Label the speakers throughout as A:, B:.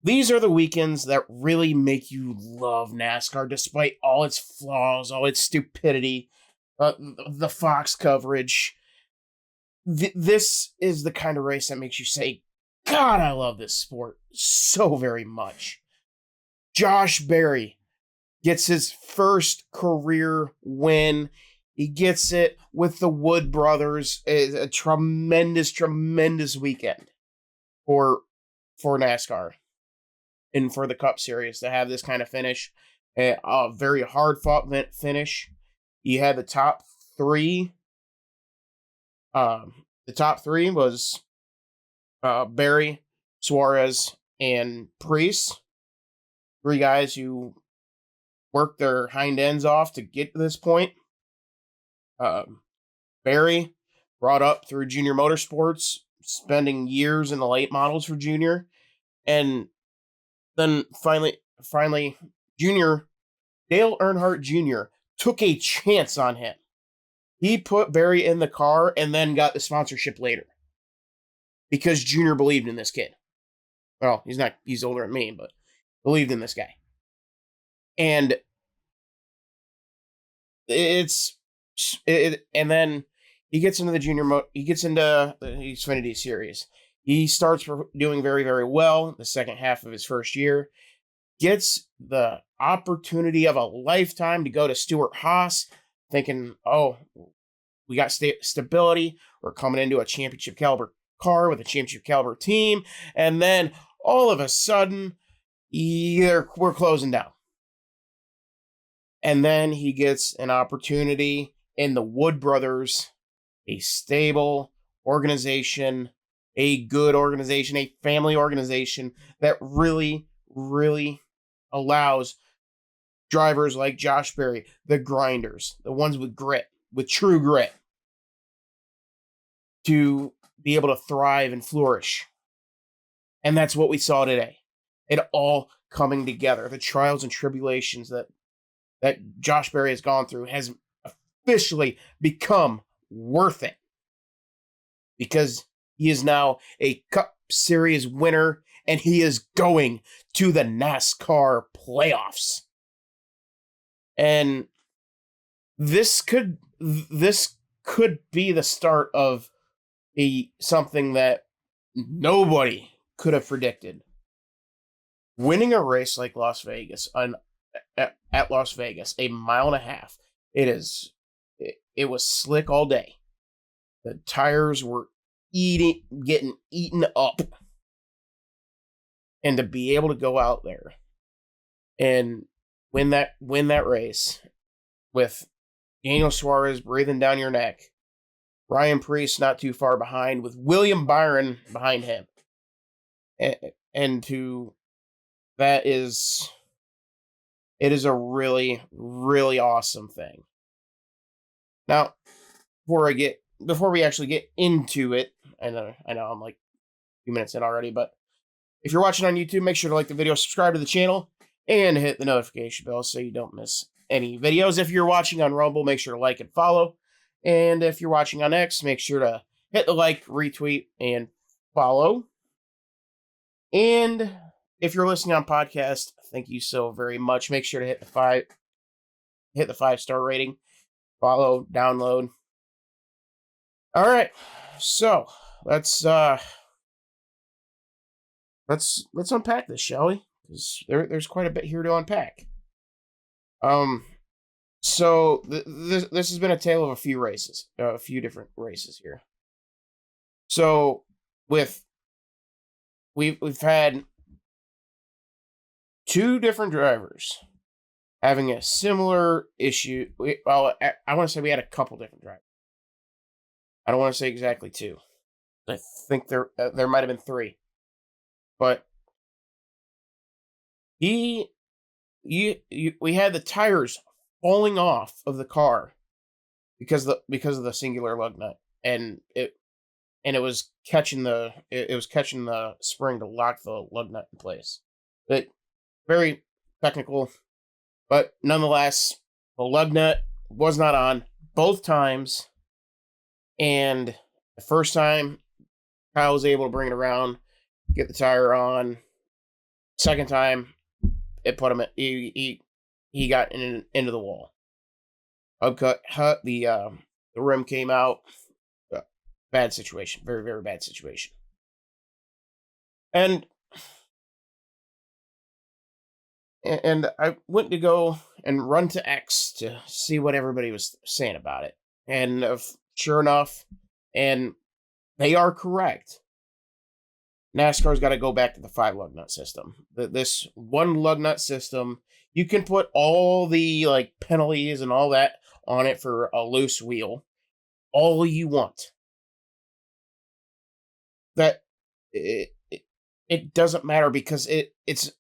A: these are the weekends that really make you love NASCAR, despite all its flaws, all its stupidity, the Fox coverage. This is the kind of race that makes you say, God, I love this sport so very much. Josh Berry gets his first career win. He gets it with the Wood brothers. It's a tremendous, tremendous weekend for NASCAR and for the Cup Series to have this kind of finish. A very hard fought finish. You had the top three. The top three was Berry, Suarez, and Priest. Three guys who worked their hind ends off to get to this point. Berry, brought up through Junior Motorsports, spending years in the late models for Junior, and then finally, Junior, Dale Earnhardt Jr. took a chance on him. He put Berry in the car and then got the sponsorship later because Junior believed in this kid. Well, he's older than me, but believed in this guy. And and then he gets into the the Xfinity Series. He starts doing very, very well the second half of his first year. Gets the opportunity of a lifetime to go to Stewart-Haas, thinking, oh, we got stability. We're coming into a championship caliber car with a championship caliber team. And then all of a sudden, we're closing down. And then he gets an opportunity in the Wood brothers, a stable organization, a good organization, a family organization that really, really allows drivers like Josh Berry, the grinders, the ones with grit, with true grit, to be able to thrive and flourish. And that's what we saw today. It all coming together. The trials and tribulations that Josh Berry has gone through has officially become worth it. Because he is now a Cup Series winner and he is going to the NASCAR playoffs. And this could be the start of something that nobody could have predicted. Winning a race like Las Vegas at Las Vegas, a mile and a half. It was slick all day. The tires were getting eaten up. And to be able to go out there and win that race with Daniel Suarez breathing down your neck, Ryan Preece not too far behind, with William Byron behind him, it is a really, really awesome thing. Now, before we actually get into it, I know I'm like a few minutes in already, but if you're watching on YouTube, make sure to like the video, subscribe to the channel, and hit the notification bell so you don't miss any videos. If you're watching on Rumble, make sure to like and follow. And if you're watching on X, make sure to hit the like, retweet, and follow. And if you're listening on podcast, thank you so very much. Make sure to hit the 5-star rating, follow, download. All right, so let's unpack this, shall we? Because there's quite a bit here to unpack. So this has been a tale of a few different races here. So we've had two different drivers having a similar issue. I want to say we had a couple different drivers. I don't want to say exactly two. I think there might have been three. But we had the tires falling off of the car because of the singular lug nut, and it was catching the spring to lock the lug nut in place. But very technical, but nonetheless, the lug nut was not on both times, and the first time Kyle was able to bring it around, get the tire on, Second time, it put him. He got into the wall. Upcut, the rim came out. Bad situation. Very, very bad situation. And I went to go and run to X to see what everybody was saying about it. And sure enough, and they are correct. NASCAR's got to go back to the 5 lug nut system. This 1 lug nut system, you can put all the like penalties and all that on it for a loose wheel, all you want. That it doesn't matter because it's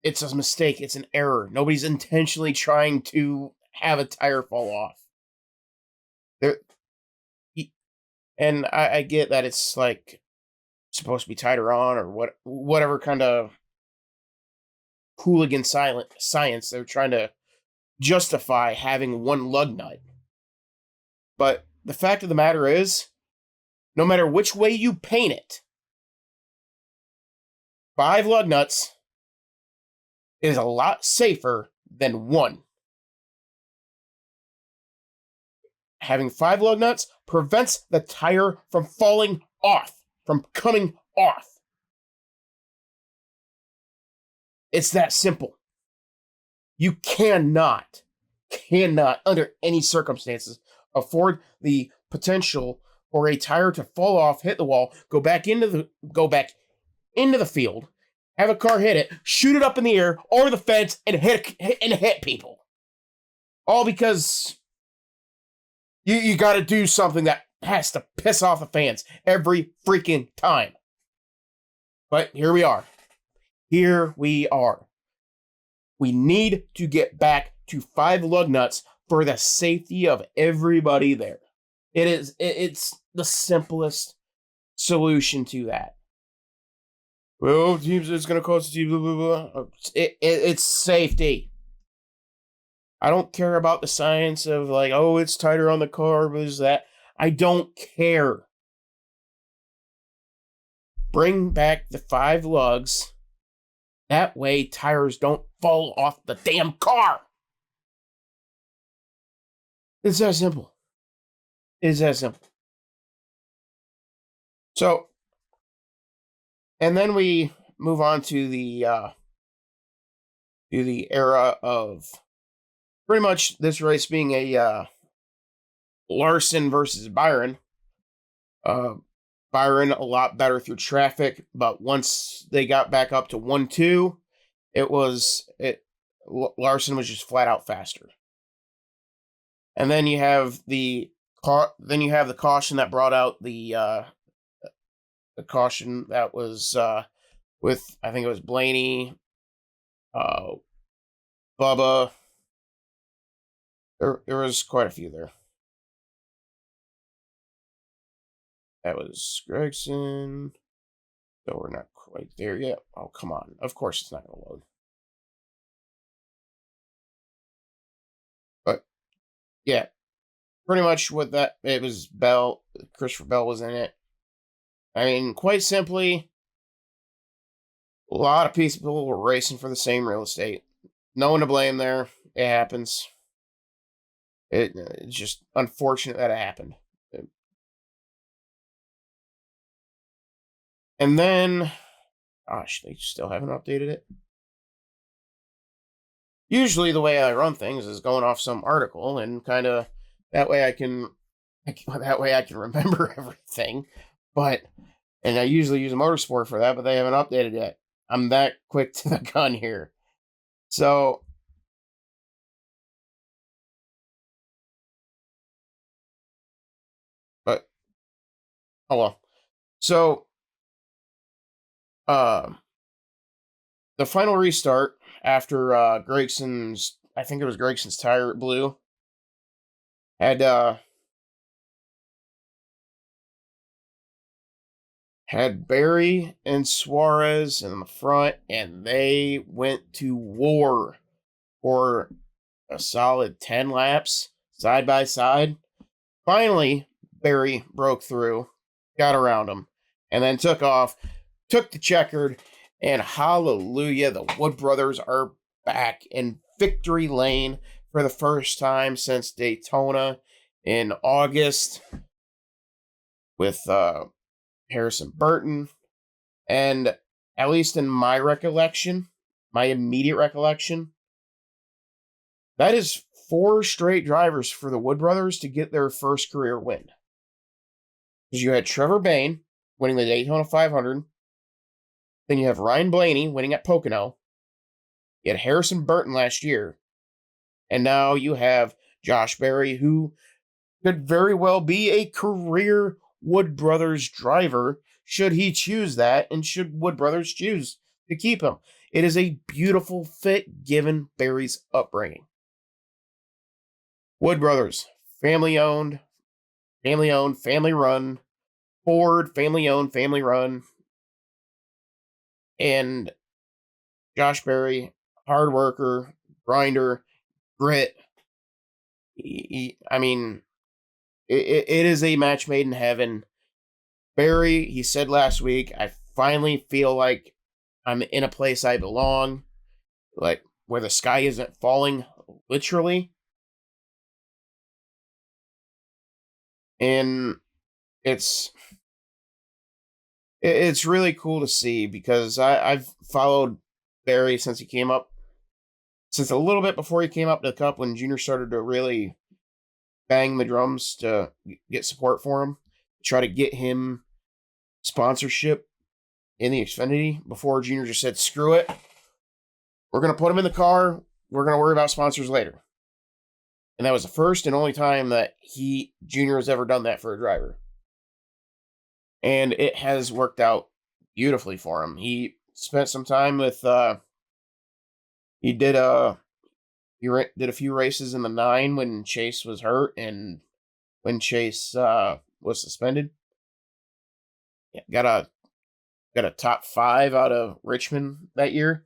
A: a mistake. It's an error. Nobody's intentionally trying to have a tire fall off. There, and I get that it's like supposed to be tighter on or whatever kind of hooligan science they're trying to justify having 1 lug nut. But the fact of the matter is, no matter which way you paint it, 5 lug nuts is a lot safer than 1. Having 5 lug nuts prevents the tire from falling off, from coming off. It's that simple. You cannot, under any circumstances, afford the potential for a tire to fall off, hit the wall, go back into the field, have a car hit it, shoot it up in the air or the fence, and hit people. All because you got to do something that has to piss off the fans every freaking time. But here we are. We need to get back to 5 lug nuts for the safety of everybody there. It's the simplest solution to that. Well, teams, it's going to cost teams, blah, blah, blah. It's safety. I don't care about the science of like, oh, it's tighter on the car, but is that? I don't care. Bring back the 5 lugs. That way, tires don't fall off the damn car. It's that simple. It's that simple. So, and then we move on to the era of pretty much this race being a Larson versus Byron. Byron a lot better through traffic, but once they got back up to 1-2, Larson was just flat out faster. And then you have the caution that brought out the caution that was with, I think it was Blaney, Bubba. There was quite a few there. That was Gregson. So we're not quite there yet. Oh, come on. Of course it's not going to load. But, yeah. Pretty much what that... It was Bell. Christopher Bell was in it. I mean, quite simply, a lot of people were racing for the same real estate. No one to blame there. It happens. It's just unfortunate that it happened. And then, gosh, they still haven't updated it. Usually the way I run things is going off some article and kind of that way I can remember everything. And I usually use a motorsport for that, but they haven't updated yet. I'm that quick to the gun here. So, but, oh well. So, the final restart after Gregson's, I think it was Gregson's tire blew, had Barry and Suarez in the front, and they went to war for a solid 10 laps side by side. Finally, Barry broke through, got around him, and then took off, took the checkered, And hallelujah, the Wood brothers are back in victory lane for the first time since Daytona in August with Harrison Burton. And at least in my recollection, my immediate recollection, that is 4 straight drivers for the Wood brothers to get their first career win. Because you had Trevor Bayne winning the Daytona 500. Then you have Ryan Blaney winning at Pocono. You had Harrison Burton last year. And now you have Josh Berry, who could very well be a career Wood brothers driver should he choose that, and should Wood brothers choose to keep him. It is a beautiful fit given Berry's upbringing. Wood brothers, family owned, family run. Ford, family owned, family run. And Josh Berry, hard worker, grinder, grit. I mean, it is a match made in heaven. Barry, he said last week, I finally feel like I'm in a place I belong, like where the sky isn't falling, literally. And it's really cool to see, because I've followed Barry since he came up, since a little bit before he came up to the Cup, when Junior started to really bang the drums to get support for him, try to get him sponsorship in the Xfinity, before Junior just said, screw it. We're going to put him in the car. We're going to worry about sponsors later. And that was the first and only time that Junior has ever done that for a driver. And it has worked out beautifully for him. He spent some time with, he did a few races in the 9 when Chase was hurt and when Chase was suspended. Yeah, got a top 5 out of Richmond that year.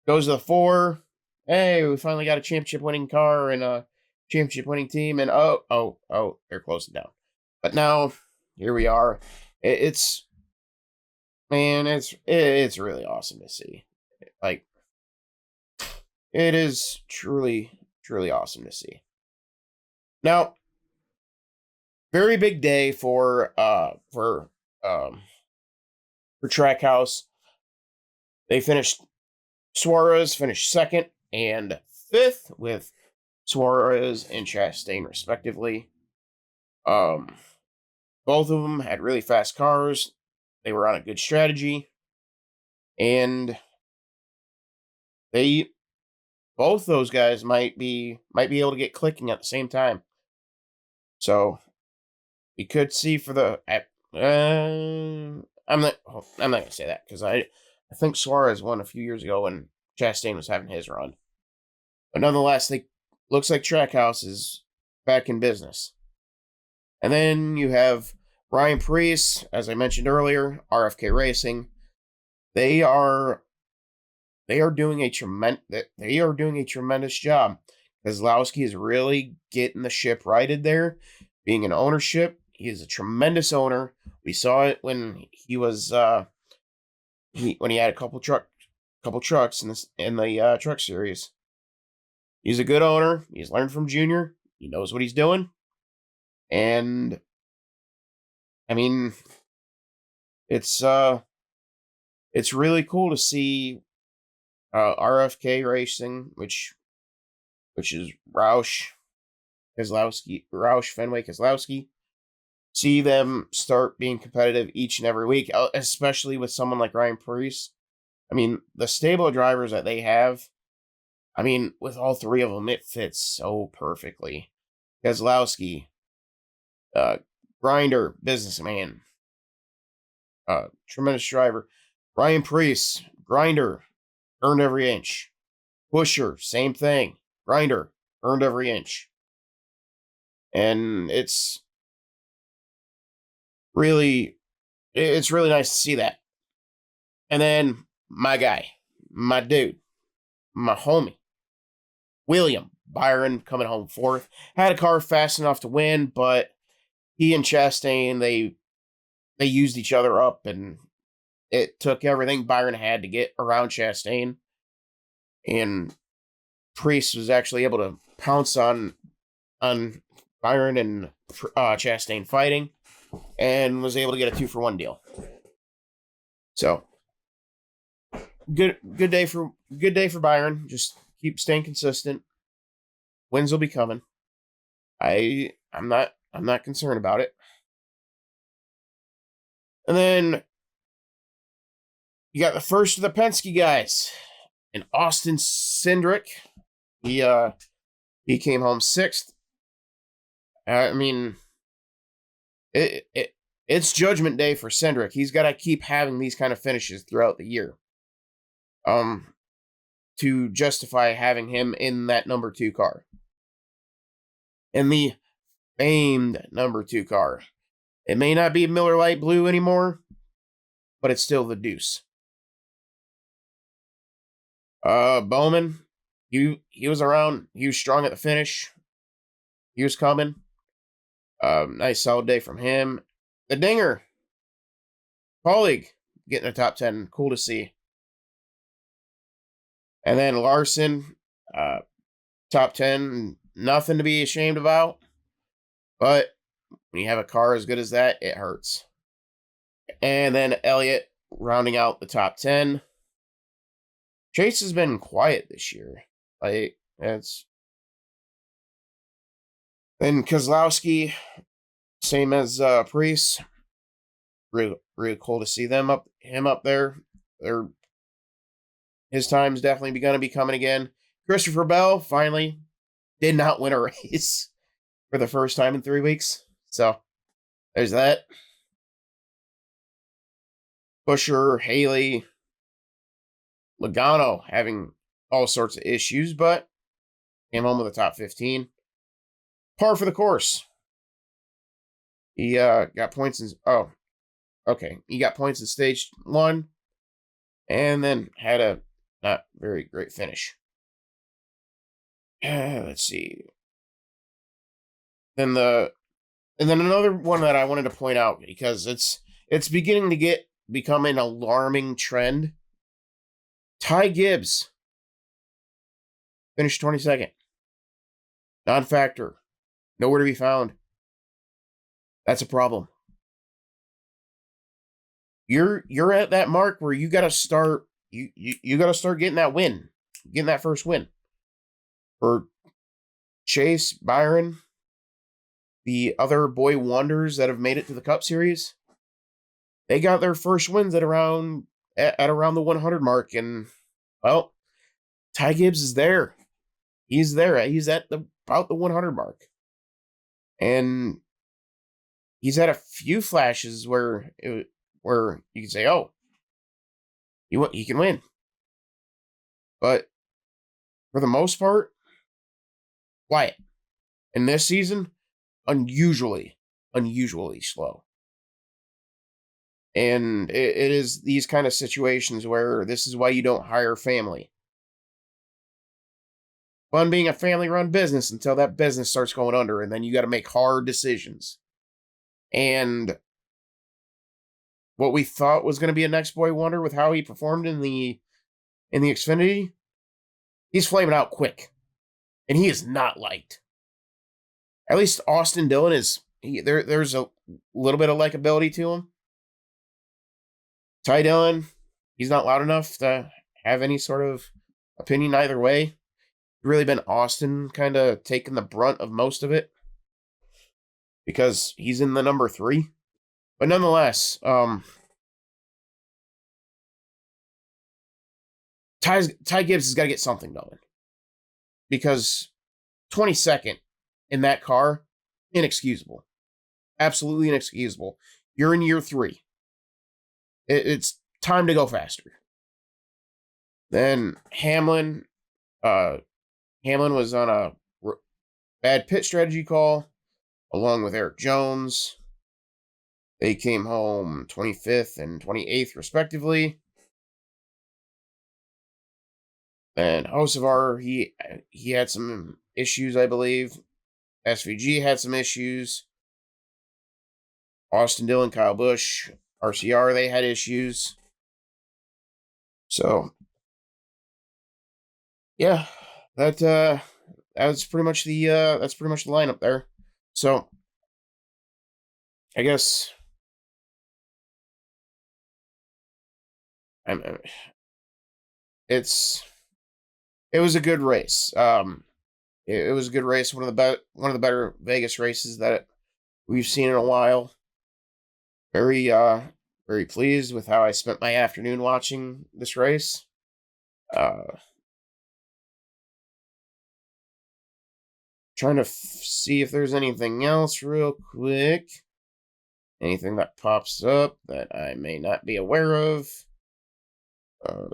A: Goes to the 4. Hey, we finally got a championship winning car and a championship winning team. And they're closing down. But now here we are. It's really awesome to see. Like, it is truly, truly awesome to see. Now, very big day for Trackhouse. Suarez finished 2nd and 5th, with Suarez and Chastain respectively. Both of them had really fast cars. They were on a good strategy, and both those guys might be able to get clicking at the same time. So we could see for the I'm not going to say that, because I think Suarez won a few years ago when Chastain was having his run. But nonetheless, looks like Trackhouse is back in business. And then you have Ryan Preece, as I mentioned earlier, RFK Racing. They are doing a tremendous job. Keselowski is really getting the ship righted there. Being an ownership, he is a tremendous owner. We saw it when he was when he had a couple trucks in the truck series. He's a good owner. He's learned from Junior. He knows what he's doing. And I mean, it's really cool to see RFK Racing, which is Roush Fenway Keselowski. See them start being competitive each and every week, especially with someone like Ryan Preece. I mean, the stable of drivers that they have, I mean, with all 3 of them, it fits so perfectly. Keselowski, grinder, businessman, tremendous driver. Ryan Preece, grinder, earned every inch. Busher, same thing, grinder, earned every inch. And it's really nice to see that. And then my guy, my dude, my homie, William Byron, coming home 4th. Had a car fast enough to win, but he and Chastain, they used each other up, and it took everything Byron had to get around Chastain, and Priest was actually able to pounce on Byron and Chastain fighting, and was able to get a 2-for-1 deal. So good day for Byron. Just keep staying consistent. Wins will be coming. I'm not concerned about it. And then you got the first of the Penske guys, and Austin Cindric. He came home 6th. I mean, it's Judgment Day for Cindric. He's got to keep having these kind of finishes throughout the year, to justify having him in that number 2 car, in the famed number 2 car. It may not be Miller Lite Blue anymore, but it's still the Deuce. Bowman, he was around. He was strong at the finish. He was coming. Nice solid day from him. The Dinger, Paulig, getting a top 10. Cool to see. And then Larson, top 10. Nothing to be ashamed about. But when you have a car as good as that, it hurts. And then Elliott rounding out the top 10. Chase has been quiet this year. Like, it's... Then Keselowski, same as Priest. Really cool to see him up there. His time's definitely going to be coming again. Christopher Bell finally did not win a race for the first time in 3 weeks. So there's that. Busher, Haley, Logano having all sorts of issues, but came home with a top 15. Par for the course. He got points in... Oh, okay. He got points in stage 1, and then had a not very great finish. Let's see. Then another one that I wanted to point out, because it's beginning to become an alarming trend. Ty Gibbs finished 22nd. Non-factor. Nowhere to be found. That's a problem. You're at that mark where you got to start. You got to start getting that win, getting that first win. For Chase, Byron, the other boy wonders that have made it to the Cup Series, they got their first wins at around the 100 mark, and well, Ty Gibbs is there. He's there. He's at about the 100 mark, and he's had a few flashes where you can say, "Oh, he can win," but for the most part, quiet. And this season, unusually slow. And it is these kind of situations where this is why you don't hire family. Fun being a family-run business until that business starts going under, and then you got to make hard decisions. And what we thought was going to be a next boy wonder with how he performed in the Xfinity, he's flaming out quick, and he is not liked. At least Austin Dillon is. There's a little bit of likability to him. Ty Dillon, he's not loud enough to have any sort of opinion either way. Really been Austin kind of taking the brunt of most of it, because he's in the number 3. But nonetheless, Ty Gibbs has got to get something going, because 22nd in that car, inexcusable. Absolutely inexcusable. You're in year 3. It's time to go faster. Then Hamlin was on a bad pit strategy call, along with Eric Jones. They came home 25th and 28th, respectively. And Hocevar, he had some issues, I believe. SVG had some issues. Austin Dillon, Kyle Busch, RCR, they had issues. So yeah, that's pretty much the lineup there. So I guess I'm it's it was a good race. It was a good race. One of the better Vegas races that we've seen in a while. Very very pleased with how I spent my afternoon watching this race. Uh, Trying to see if there's anything else real quick. Anything that pops up that I may not be aware of. Uh,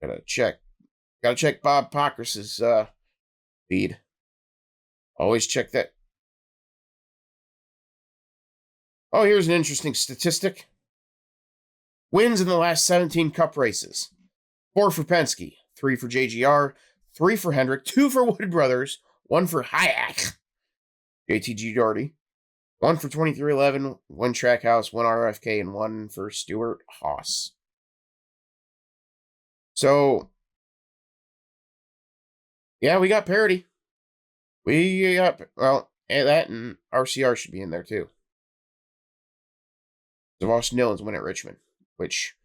A: gotta check. Gotta check Bob Pockrass's feed. Always check that. Oh, here's an interesting statistic. Wins in the last 17 Cup races. 4 for Penske, 3 for JGR, 3 for Hendrick, 2 for Wood Brothers, 1 for Hayek, JTG Doherty, 1 for 2311, 1 Trackhouse, 1 RFK, and 1 for Stuart Haas. So, yeah, we got parity. We got, well, and that and RCR should be in there too. So Austin Dillon's win at Richmond, which,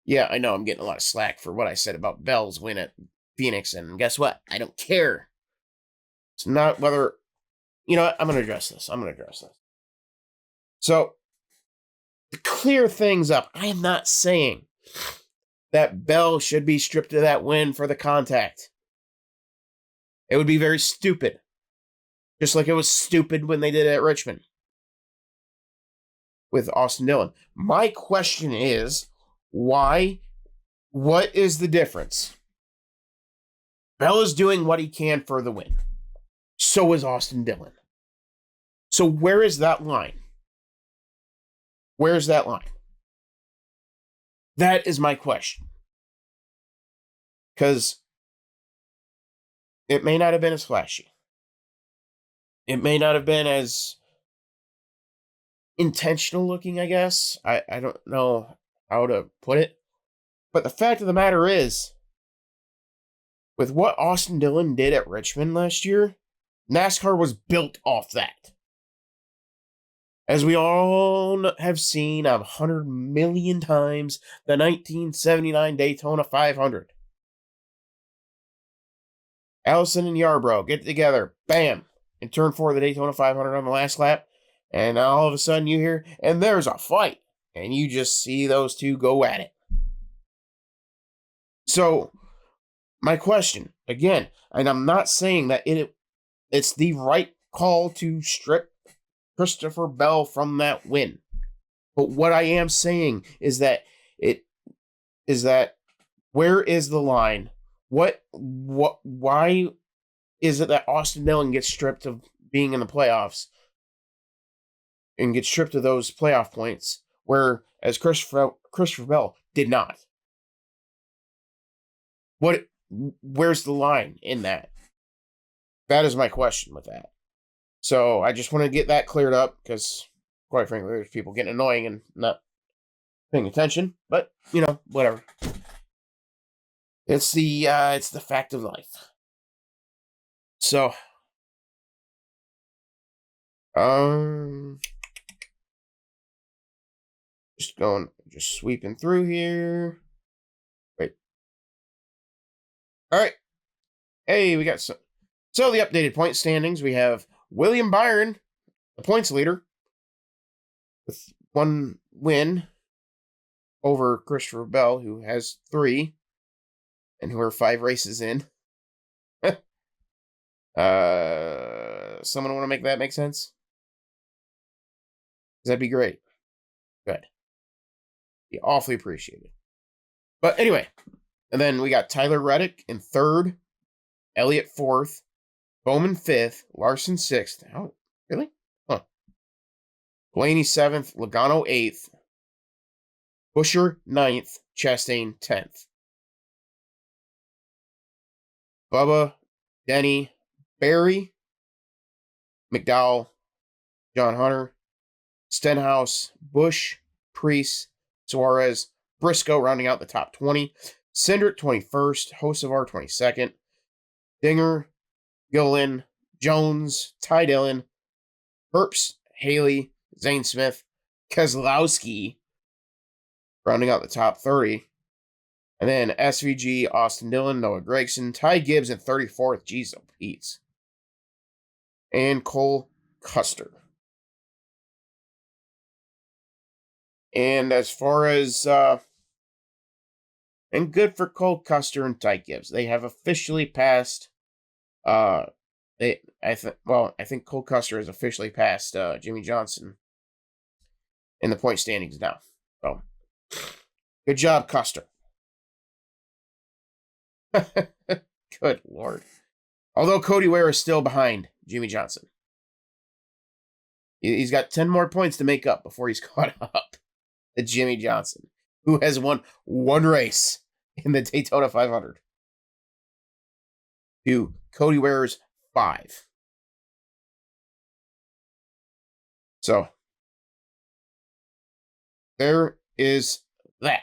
A: yeah, I know I'm getting a lot of slack for what I said about Bell's win at Phoenix, and guess what? I don't care. It's not whether, you know what? I'm going to address this. So, to clear things up, I am not saying that Bell should be stripped of that win for the contact. It would be very stupid. Just like it was stupid when they did it at Richmond with Austin Dillon. My question is, why? What is the difference? Bell is doing what he can for the win. So is Austin Dillon. So where is that line? Where's that line? That is my question. Because it may not have been as flashy. It may not have been as intentional looking, I guess. I don't know how to put it. But the fact of the matter is, with what Austin Dillon did at Richmond last year, NASCAR was built off that. As we all have seen 100 million times, the 1979 Daytona 500. Allison and Yarbrough get together, bam, in turn 4 of the Daytona 500 on the last lap, and all of a sudden you hear, and there's a fight, and you just see those two go at it. So, my question, again, and I'm not saying that it's the right call to strip Christopher Bell from that win. But what I am saying is that where is the line? Why is it that Austin Dillon gets stripped of being in the playoffs and gets stripped of those playoff points, whereas Christopher Bell did not? Where's the line in that? That is my question with that. So I just want to get that cleared up because, quite frankly, there's people getting annoying and not paying attention. But whatever. It's the fact of life. So, just sweeping through here. Wait. All right. Hey, we got some. So the updated point standings, we have William Byron, the points leader, with 1 win over Christopher Bell, who has 3, and who are 5 races in. Someone want to make that make sense? That'd be great. Good. Be awfully appreciated. But anyway, and then we got Tyler Reddick in 3rd, Elliott 4th, Bowman 5th, Larson 6th. Oh, really? Huh. Blaney 7th, Logano 8th, Busher 9th, Chastain 10th. Bubba, Denny, Barry, McDowell, John Hunter, Stenhouse, Bush, Priest, Suarez, Briscoe rounding out the top 20. Cindric 21st. Hocevar 22nd. Dinger, Gillen, Jones, Ty Dillon, Herbst, Haley, Zane Smith, Keselowski rounding out the top 30. And then SVG, Austin Dillon, Noah Gragson, Ty Gibbs in 34th. Jeez, oh Pete's. And Cole Custer. And as far as and good for Cole Custer and Ty Gibbs. They have officially passed I think Cole Custer has officially passed Jimmy Johnson in the point standings now. So good job, Custer. Good Lord. Although Cody Ware is still behind Jimmy Johnson. He's got 10 more points to make up before he's caught up to Jimmy Johnson, who has won one race in the Daytona 500. To Cody Ware's 5. So, there is that.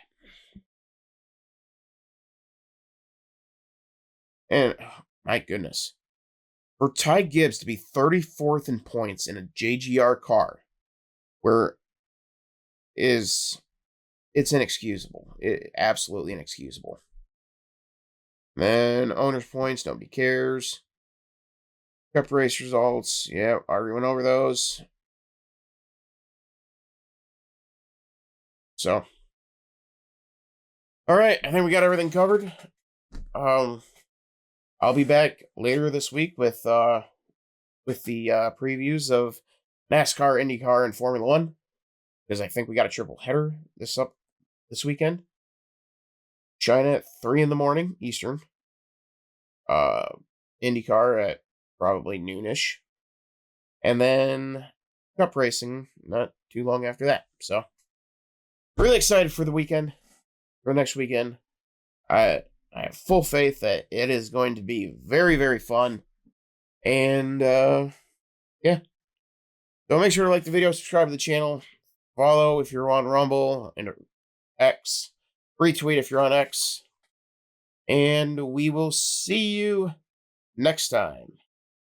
A: And, oh, my goodness. For Ty Gibbs to be 34th in points in a JGR car, it's inexcusable. Absolutely inexcusable. Then, owner's points, nobody cares. Cup race results, yeah, already went over those. So, all right, I think we got everything covered. I'll be back later this week with the previews of NASCAR, IndyCar, and Formula One, because I think we got a triple header this weekend. China at 3 a.m. Eastern. IndyCar at probably noonish, and then Cup racing not too long after that. So, really excited for the weekend, for next weekend. I have full faith that it is going to be very, very fun. And, yeah. So make sure to like the video, subscribe to the channel, follow if you're on Rumble and X, retweet if you're on X. And we will see you next time.